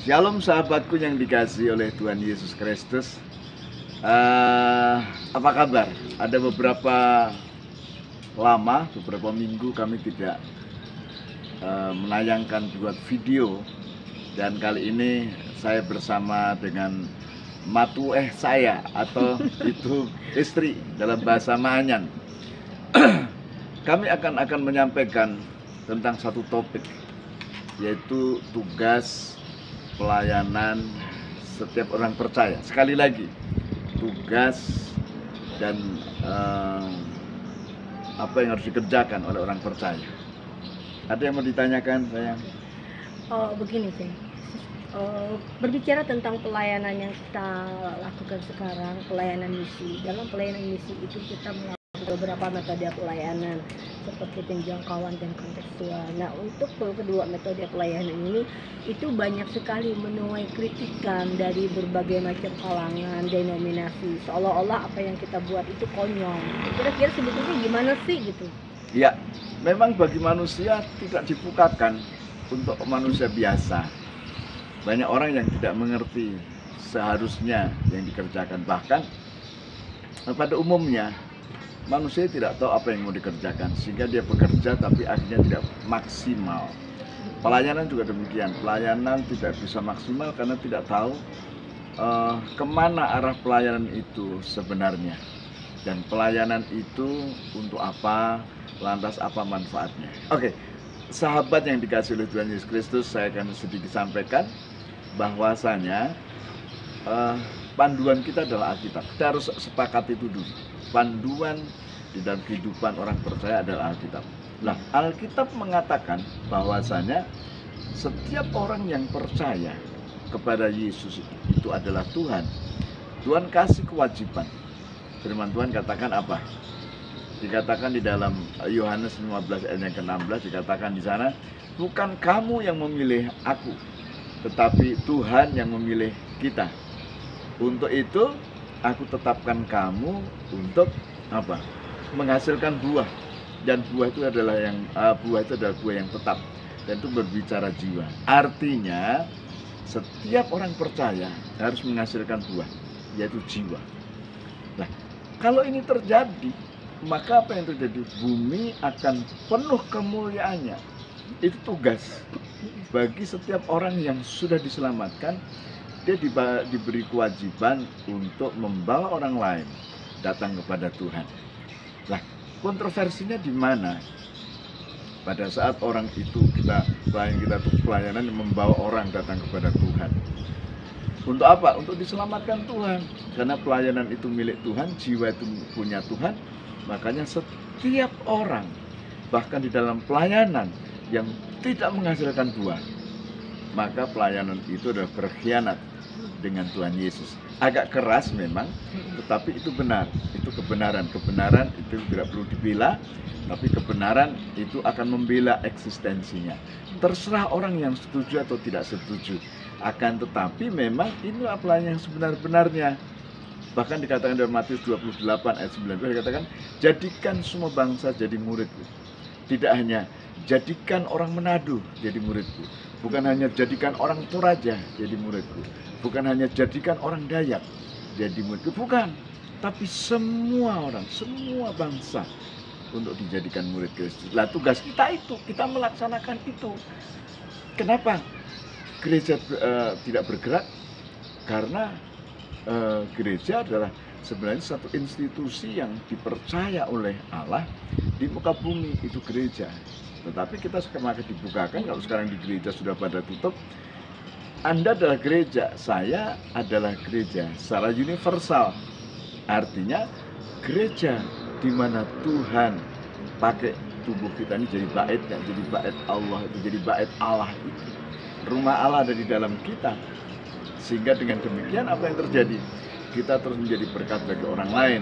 Shalom sahabatku yang dikasihi oleh Tuhan Yesus Kristus. Apa kabar? Ada beberapa minggu kami tidak menayangkan buat video. Dan kali ini saya bersama dengan saya atau itu istri dalam bahasa Maanyan. Kami akan menyampaikan tentang satu topik, yaitu tugas pelayanan setiap orang percaya. Sekali lagi, tugas dan apa yang harus dikerjakan oleh orang percaya. Ada yang mau ditanyakan, sayang? Begini sih, berbicara tentang pelayanan yang kita lakukan sekarang, pelayanan misi. Dalam pelayanan misi itu kita melakukan beberapa metode pelayanan seperti penjangkauan dan kontekstual. Nah, untuk kedua metode pelayanan ini itu banyak sekali menuai kritikan dari berbagai macam kalangan, denominasi, seolah-olah apa yang kita buat itu konyol. Kira-kira sebetulnya gimana sih gitu? Ya, memang bagi manusia tidak dibukakan untuk manusia biasa. Banyak orang yang tidak mengerti seharusnya yang dikerjakan. Bahkan pada umumnya manusia tidak tahu apa yang mau dikerjakan, sehingga dia bekerja tapi akhirnya tidak maksimal. Pelayanan juga demikian, pelayanan tidak bisa maksimal karena tidak tahu kemana arah pelayanan itu sebenarnya. Dan pelayanan itu untuk apa, lantas apa manfaatnya. Oke, sahabat yang dikasihi oleh Tuhan Yesus Kristus, saya akan sedikit sampaikan bahwasanya panduan kita adalah Alkitab. Kita harus sepakat itu dulu. Panduan di dalam kehidupan orang percaya adalah Alkitab. Nah, Alkitab mengatakan bahwasanya setiap orang yang percaya kepada Yesus itu adalah Tuhan. Tuhan kasih kewajiban. Firman Tuhan katakan apa? Dikatakan di dalam Yohanes 15 ayat yang ke-16, dikatakan di sana, bukan kamu yang memilih aku, tetapi Tuhan yang memilih kita. Untuk itu aku tetapkan kamu untuk apa? Menghasilkan buah. Dan buah itu adalah buah yang tetap, dan itu berbicara jiwa. Artinya setiap orang percaya harus menghasilkan buah, yaitu jiwa. Nah, kalau ini terjadi, maka apa yang terjadi? Bumi akan penuh kemuliaannya. Itu tugas bagi setiap orang yang sudah diselamatkan. Dia diberi kewajiban untuk membawa orang lain datang kepada Tuhan. Nah, kontroversinya di mana? Pada saat orang itu kita pelayanan membawa orang datang kepada Tuhan. Untuk apa? Untuk diselamatkan Tuhan. Karena pelayanan itu milik Tuhan, jiwa itu punya Tuhan. Makanya setiap orang, bahkan di dalam pelayanan yang tidak menghasilkan buah, maka pelayanan itu adalah berkhianat dengan Tuhan Yesus. Agak keras memang, tetapi itu benar. Itu kebenaran. Kebenaran itu tidak perlu dibela, tapi kebenaran itu akan membela eksistensinya. Terserah orang yang setuju atau tidak setuju. Akan tetapi memang inilah pelayanan yang sebenar-benarnya. Bahkan dikatakan dalam Matius 28 ayat 19, dikatakan, jadikan semua bangsa jadi muridku. Tidak hanya jadikan orang Manado jadi muridku, bukan hanya jadikan orang Toraja jadi muridku, bukan hanya jadikan orang Dayak jadi muridku, bukan, tapi semua orang, semua bangsa untuk dijadikan murid Kristus. Lah, tugas kita itu, kita melaksanakan itu. Kenapa gereja tidak bergerak? Karena gereja adalah sebenarnya satu institusi yang dipercaya oleh Allah di muka bumi, itu gereja. Tetapi kita semakin dibukakan. Kalau sekarang di gereja sudah pada tutup, Anda adalah gereja, saya adalah gereja secara universal. Artinya gereja di mana Tuhan pakai tubuh kita ini jadi baitnya, jadi bait Allah itu, jadi bait Allah itu. Rumah Allah ada di dalam kita. Sehingga dengan demikian apa yang terjadi? Kita terus menjadi berkat bagi orang lain.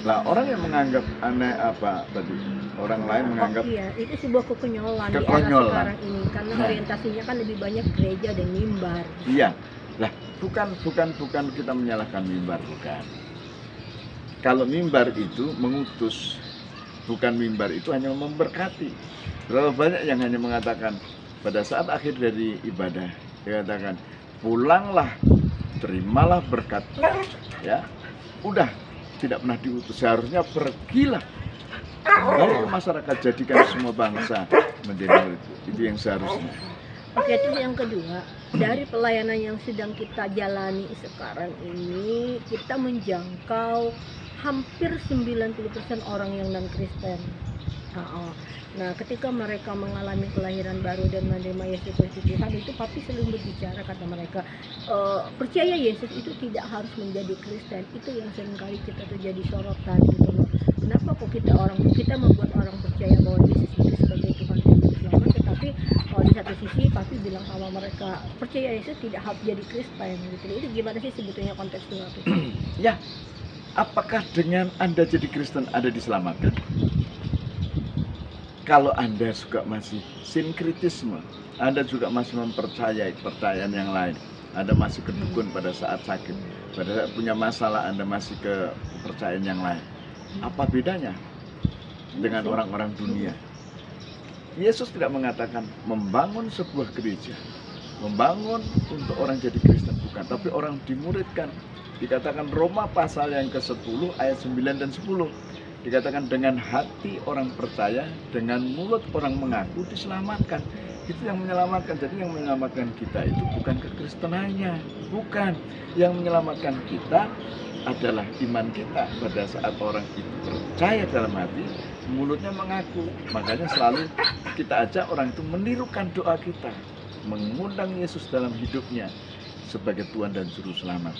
Nah, orang yang menganggap aneh apa tadi? Orang lain menganggap iya, itu sebuah kekonyolan di era sekarang ini, karena orientasinya kan lebih banyak gereja dan mimbar. Iya. Lah, bukan kita menyalahkan mimbar, bukan. Kalau mimbar itu mengutus, bukan mimbar itu hanya memberkati. Berapa banyak yang hanya mengatakan pada saat akhir dari ibadah, dia katakan, pulanglah, terimalah berkat, ya, udah tidak pernah diutus, seharusnya pergilah kembali ke masyarakat, jadikan semua bangsa menjadi muridku. Itu yang seharusnya. Oke, terus yang kedua, dari pelayanan yang sedang kita jalani sekarang ini, kita menjangkau hampir 90% orang yang non-Kristen. Nah, ketika mereka mengalami kelahiran baru dan menerima Yesus Kristus Tuhan, itu papi selalu berbicara, kata mereka, percaya Yesus itu tidak harus menjadi Kristen. Itu yang seringkali kita terjadi sorotan gitu loh. Kenapa kok kita membuat orang percaya bahwa Yesus itu sebagai Tuhan dan Juru Selamat, tetapi di satu sisi papi bilang sama mereka percaya Yesus tidak harus jadi Kristen gitu. Itu gimana sih sebetulnya konteksnya itu? Ya, apakah dengan Anda jadi Kristen Anda diselamatkan? Kalau Anda juga masih sinkritisme, Anda juga masih mempercayai kepercayaan yang lain, Anda masih kedukun pada saat sakit, pada saat punya masalah Anda masih ke kepercayaan yang lain, apa bedanya dengan orang-orang dunia? Yesus tidak mengatakan membangun sebuah gereja, membangun untuk orang jadi Kristen, bukan, tapi orang dimuridkan. Dikatakan Roma pasal yang ke-10 ayat 9 dan 10, dikatakan dengan hati orang percaya, dengan mulut orang mengaku diselamatkan. Itu yang menyelamatkan. Jadi yang menyelamatkan kita itu bukan kekristenannya, bukan. Yang menyelamatkan kita adalah iman kita pada saat orang itu percaya dalam hati, mulutnya mengaku. Makanya selalu kita ajak orang itu menirukan doa kita, mengundang Yesus dalam hidupnya sebagai Tuhan dan Juru Selamat.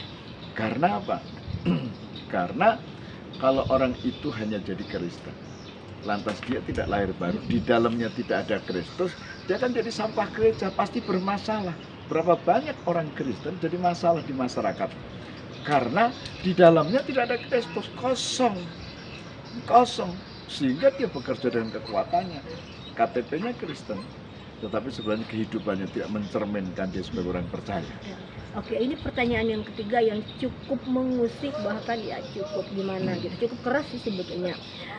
Karena apa? Karena kalau orang itu hanya jadi Kristen, lantas dia tidak lahir baru, di dalamnya tidak ada Kristus, dia akan jadi sampah gereja, pasti bermasalah. Berapa banyak orang Kristen jadi masalah di masyarakat? Karena di dalamnya tidak ada Kristus, kosong, sehingga dia bekerja dengan kekuatannya, KTP-nya Kristen, tetapi sebenarnya kehidupannya tidak mencerminkan dia sebagai orang percaya. Oke, ini pertanyaan yang ketiga yang cukup mengusik, bahkan ya cukup gimana gitu, cukup keras sih sebetulnya.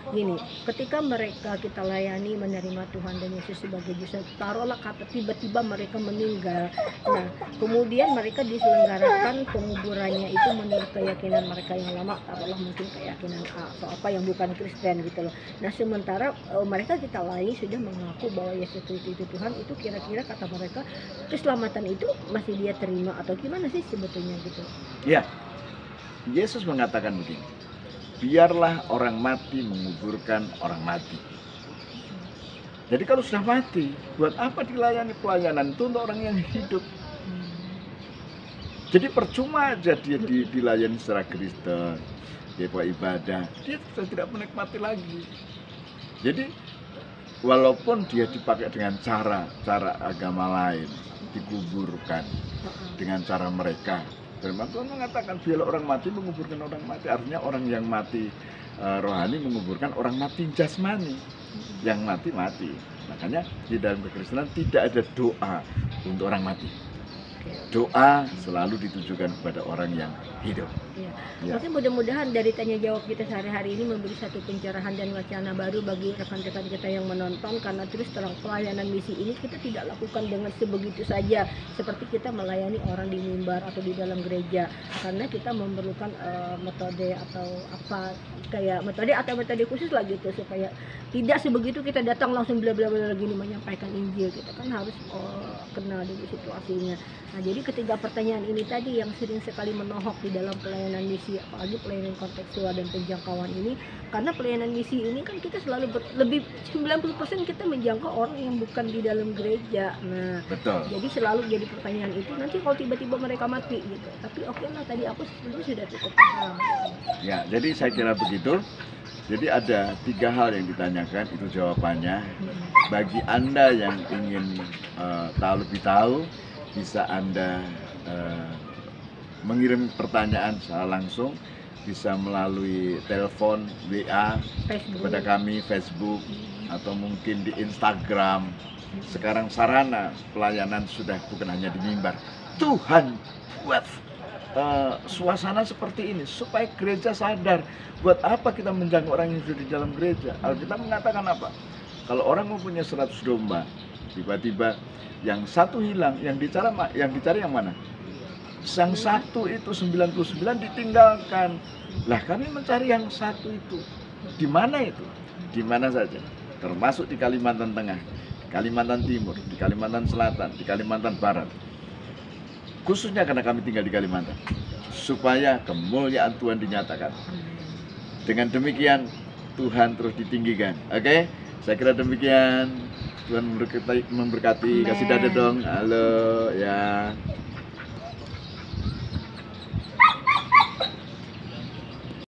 Gini, ketika mereka kita layani menerima Tuhan dan Yesus sebagai Juru, taruhlah kata tiba-tiba mereka meninggal. Nah, kemudian mereka diselenggarakan penguburannya itu menurut keyakinan mereka yang lama, taruhlah mungkin keyakinan atau apa yang bukan Kristen gitu loh. Nah, sementara mereka kita layani sudah mengaku bahwa Yesus itu Tuhan, itu kira-kira kata mereka keselamatan itu masih dia terima atau gimana sih sebetulnya gitu? Ya, Yesus mengatakan begini, biarlah orang mati menguburkan orang mati. Jadi kalau sudah mati, buat apa dilayani pelayanan itu untuk orang yang hidup? Jadi percuma aja dia dilayani secara Kristen, dia buat ibadah, dia sudah tidak menikmati lagi. Jadi walaupun dia dipakai dengan cara agama lain, dikuburkan dengan cara mereka. Firman Tuhan mengatakan biarlah orang mati menguburkan orang mati. Artinya orang yang mati rohani menguburkan orang mati jasmani. Yang mati. Makanya di dalam kekristenan tidak ada doa untuk orang mati. Doa selalu ditujukan kepada orang yang hidup. Ya. Mungkin mudah-mudahan dari tanya jawab kita sehari-hari ini memberi satu pencerahan dan wacana baru bagi rekan-rekan kita yang menonton, karena terus terang pelayanan misi ini kita tidak lakukan dengan sebegitu saja seperti kita melayani orang di mimbar atau di dalam gereja, karena kita memerlukan metode atau apa kayak metode khusus lah gitu, supaya tidak sebegitu kita datang langsung bla bla bla gini menyampaikan Injil. Kita kan harus kenal dulu situasinya. Nah, jadi ketiga pertanyaan ini tadi yang sering sekali menohok di dalam pelayanan misi, apalagi pelayanan kontekstual dan penjangkauan ini, karena pelayanan misi ini kan kita selalu lebih 90% kita menjangkau orang yang bukan di dalam gereja. Nah, betul. Jadi selalu jadi pertanyaan itu, nanti kalau tiba-tiba mereka mati gitu. Tapi oke lah, tadi aku sebenarnya sudah cukup paham. Ya, jadi saya kira begitu. Jadi ada 3 hal yang ditanyakan, itu jawabannya. Bagi Anda yang ingin lebih tahu, bisa Anda mengirim pertanyaan secara langsung, bisa melalui telepon, WA, Facebook, kepada kami, Facebook, atau mungkin di Instagram. Sekarang sarana pelayanan sudah bukan hanya di mimbar. Tuhan buat suasana seperti ini supaya gereja sadar, buat apa kita menjangkau orang yang sudah di dalam gereja. Alkitab mengatakan apa? Kalau orang mempunyai 100 domba, tiba-tiba yang satu hilang, yang dicari yang mana? Yang satu itu 99 ditinggalkan. Lah kami mencari yang satu itu. Di mana itu? Di mana saja. Termasuk di Kalimantan Tengah, di Kalimantan Timur, di Kalimantan Selatan, di Kalimantan Barat. Khususnya karena kami tinggal di Kalimantan. Supaya kemuliaan Tuhan dinyatakan. Dengan demikian Tuhan terus ditinggikan. Oke? Saya kira demikian. Tuhan memberkati. Kasih dada dong. Halo ya.